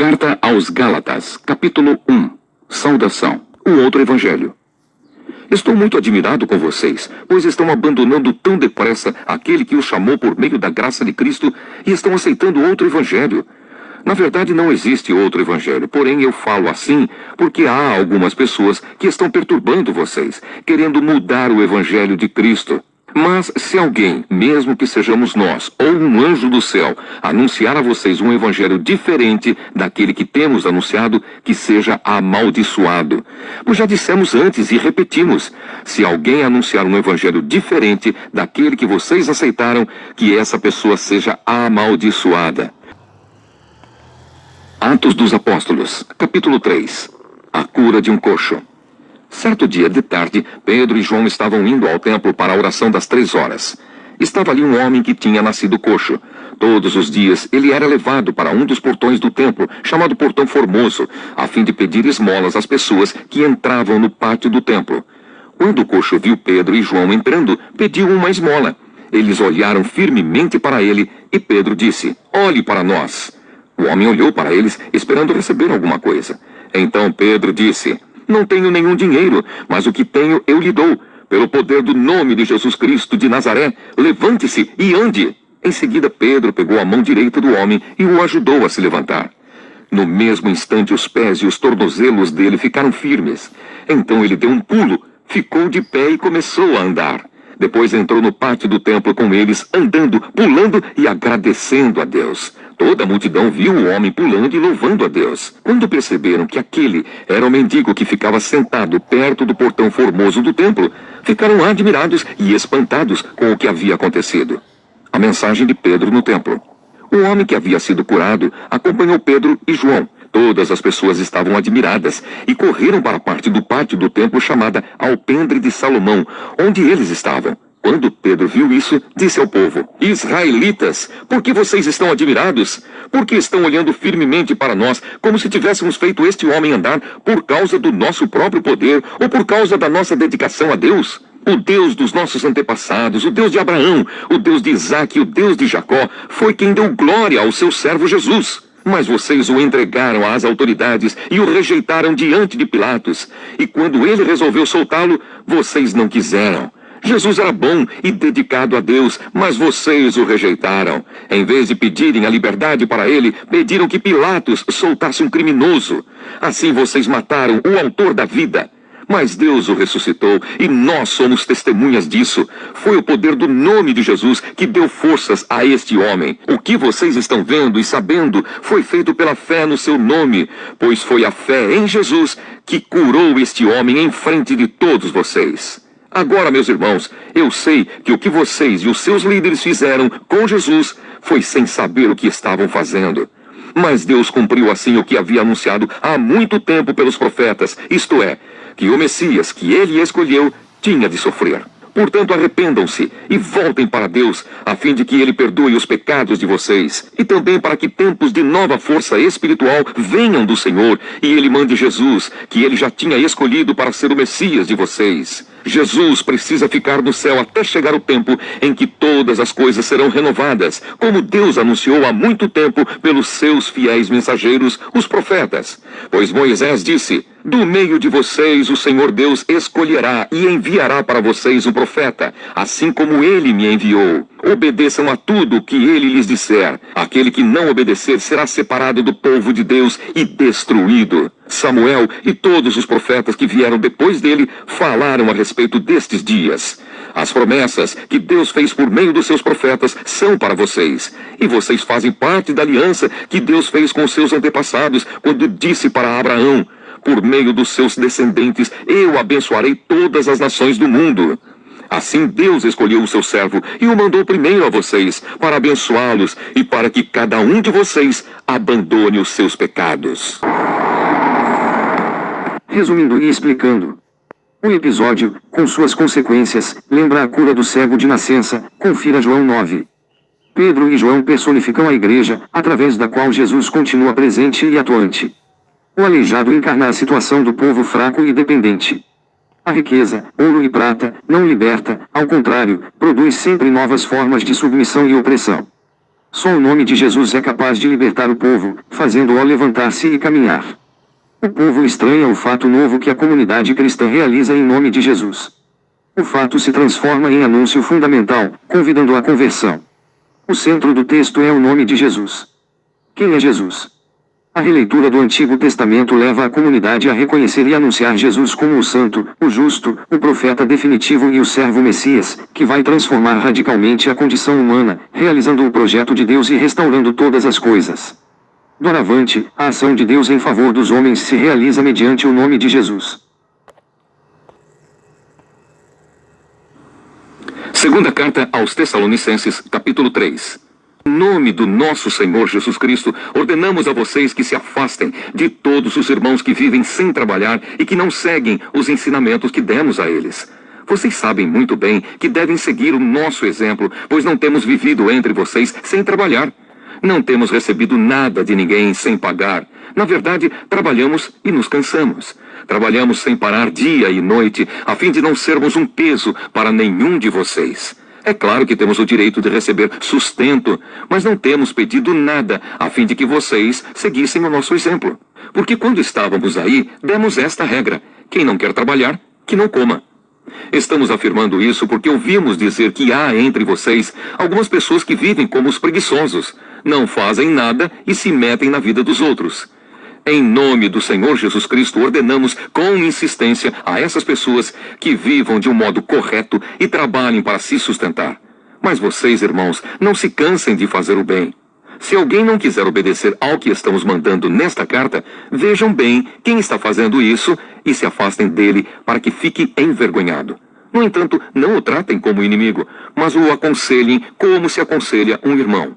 Carta aos Gálatas, capítulo 1. Saudação. O outro evangelho. Estou muito admirado com vocês, pois estão abandonando tão depressa aquele que os chamou por meio da graça de Cristo e estão aceitando outro evangelho. Na verdade, não existe outro evangelho, porém eu falo assim porque há algumas pessoas que estão perturbando vocês, querendo mudar o evangelho de Cristo. Mas se alguém, mesmo que sejamos nós, ou um anjo do céu, anunciar a vocês um evangelho diferente daquele que temos anunciado, que seja amaldiçoado. Pois já dissemos antes e repetimos, se alguém anunciar um evangelho diferente daquele que vocês aceitaram, que essa pessoa seja amaldiçoada. Atos dos Apóstolos, capítulo 3. A cura de um coxo. Certo dia de tarde, Pedro e João estavam indo ao templo para a oração das 3 horas. Estava ali um homem que tinha nascido coxo. Todos os dias ele era levado para um dos portões do templo, chamado Portão Formoso, a fim de pedir esmolas às pessoas que entravam no pátio do templo. Quando o coxo viu Pedro e João entrando, pediu uma esmola. Eles olharam firmemente para ele e Pedro disse: "Olhe para nós." O homem olhou para eles, esperando receber alguma coisa. Então Pedro disse: "Não tenho nenhum dinheiro, mas o que tenho eu lhe dou. Pelo poder do nome de Jesus Cristo de Nazaré, levante-se e ande." Em seguida, Pedro pegou a mão direita do homem e o ajudou a se levantar. No mesmo instante, os pés e os tornozelos dele ficaram firmes. Então ele deu um pulo, ficou de pé e começou a andar. Depois entrou no pátio do templo com eles, andando, pulando e agradecendo a Deus. Toda a multidão viu o homem pulando e louvando a Deus. Quando perceberam que aquele era o mendigo que ficava sentado perto do portão formoso do templo, ficaram admirados e espantados com o que havia acontecido. A mensagem de Pedro no templo. O homem que havia sido curado acompanhou Pedro e João. Todas as pessoas estavam admiradas e correram para a parte do pátio do templo chamada Alpendre de Salomão, onde eles estavam. Quando Pedro viu isso, disse ao povo: "Israelitas, por que vocês estão admirados? Por que estão olhando firmemente para nós, como se tivéssemos feito este homem andar por causa do nosso próprio poder ou por causa da nossa dedicação a Deus? O Deus dos nossos antepassados, o Deus de Abraão, o Deus de Isaque e o Deus de Jacó, foi quem deu glória ao seu servo Jesus. Mas vocês o entregaram às autoridades e o rejeitaram diante de Pilatos. E quando ele resolveu soltá-lo, vocês não quiseram. Jesus era bom e dedicado a Deus, mas vocês o rejeitaram. Em vez de pedirem a liberdade para ele, pediram que Pilatos soltasse um criminoso. Assim vocês mataram o autor da vida. Mas Deus o ressuscitou e nós somos testemunhas disso. Foi o poder do nome de Jesus que deu forças a este homem. O que vocês estão vendo e sabendo foi feito pela fé no seu nome, pois foi a fé em Jesus que curou este homem em frente de todos vocês. Agora, meus irmãos, eu sei que o que vocês e os seus líderes fizeram com Jesus foi sem saber o que estavam fazendo. Mas Deus cumpriu assim o que havia anunciado há muito tempo pelos profetas, isto é, que o Messias que ele escolheu tinha de sofrer. Portanto, arrependam-se e voltem para Deus, a fim de que ele perdoe os pecados de vocês, e também para que tempos de nova força espiritual venham do Senhor, e ele mande Jesus, que ele já tinha escolhido para ser o Messias de vocês. Jesus precisa ficar no céu até chegar o tempo em que todas as coisas serão renovadas, como Deus anunciou há muito tempo pelos seus fiéis mensageiros, os profetas. Pois Moisés disse: "Do meio de vocês o Senhor Deus escolherá e enviará para vocês um profeta, assim como ele me enviou. Obedeçam a tudo o que ele lhes disser. Aquele que não obedecer será separado do povo de Deus e destruído." Samuel e todos os profetas que vieram depois dele falaram a respeito destes dias. As promessas que Deus fez por meio dos seus profetas são para vocês. E vocês fazem parte da aliança que Deus fez com seus antepassados quando disse para Abraão: "Por meio dos seus descendentes eu abençoarei todas as nações do mundo." Assim Deus escolheu o seu servo e o mandou primeiro a vocês, para abençoá-los e para que cada um de vocês abandone os seus pecados. Resumindo e explicando, o episódio, com suas consequências, lembra a cura do cego de nascença, confira João 9. Pedro e João personificam a igreja, através da qual Jesus continua presente e atuante. O aleijado encarna a situação do povo fraco e dependente. A riqueza, ouro e prata, não liberta, ao contrário, produz sempre novas formas de submissão e opressão. Só o nome de Jesus é capaz de libertar o povo, fazendo-o levantar-se e caminhar. O povo estranha o fato novo que a comunidade cristã realiza em nome de Jesus. O fato se transforma em anúncio fundamental, convidando à conversão. O centro do texto é o nome de Jesus. Quem é Jesus? A releitura do Antigo Testamento leva a comunidade a reconhecer e anunciar Jesus como o Santo, o Justo, o Profeta definitivo e o Servo Messias, que vai transformar radicalmente a condição humana, realizando o projeto de Deus e restaurando todas as coisas. Doravante, a ação de Deus em favor dos homens se realiza mediante o nome de Jesus. Segunda carta aos Tessalonicenses, capítulo 3. Em nome do nosso Senhor Jesus Cristo, ordenamos a vocês que se afastem de todos os irmãos que vivem sem trabalhar e que não seguem os ensinamentos que demos a eles. Vocês sabem muito bem que devem seguir o nosso exemplo, pois não temos vivido entre vocês sem trabalhar. Não temos recebido nada de ninguém sem pagar. Na verdade, trabalhamos e nos cansamos. Trabalhamos sem parar dia e noite, a fim de não sermos um peso para nenhum de vocês. É claro que temos o direito de receber sustento, mas não temos pedido nada a fim de que vocês seguissem o nosso exemplo. Porque quando estávamos aí, demos esta regra: quem não quer trabalhar, que não coma. Estamos afirmando isso porque ouvimos dizer que há entre vocês algumas pessoas que vivem como os preguiçosos, não fazem nada e se metem na vida dos outros. Em nome do Senhor Jesus Cristo, ordenamos com insistência a essas pessoas que vivam de um modo correto e trabalhem para se sustentar. Mas vocês, irmãos, não se cansem de fazer o bem. Se alguém não quiser obedecer ao que estamos mandando nesta carta, vejam bem quem está fazendo isso e se afastem dele para que fique envergonhado. No entanto, não o tratem como inimigo, mas o aconselhem como se aconselha um irmão.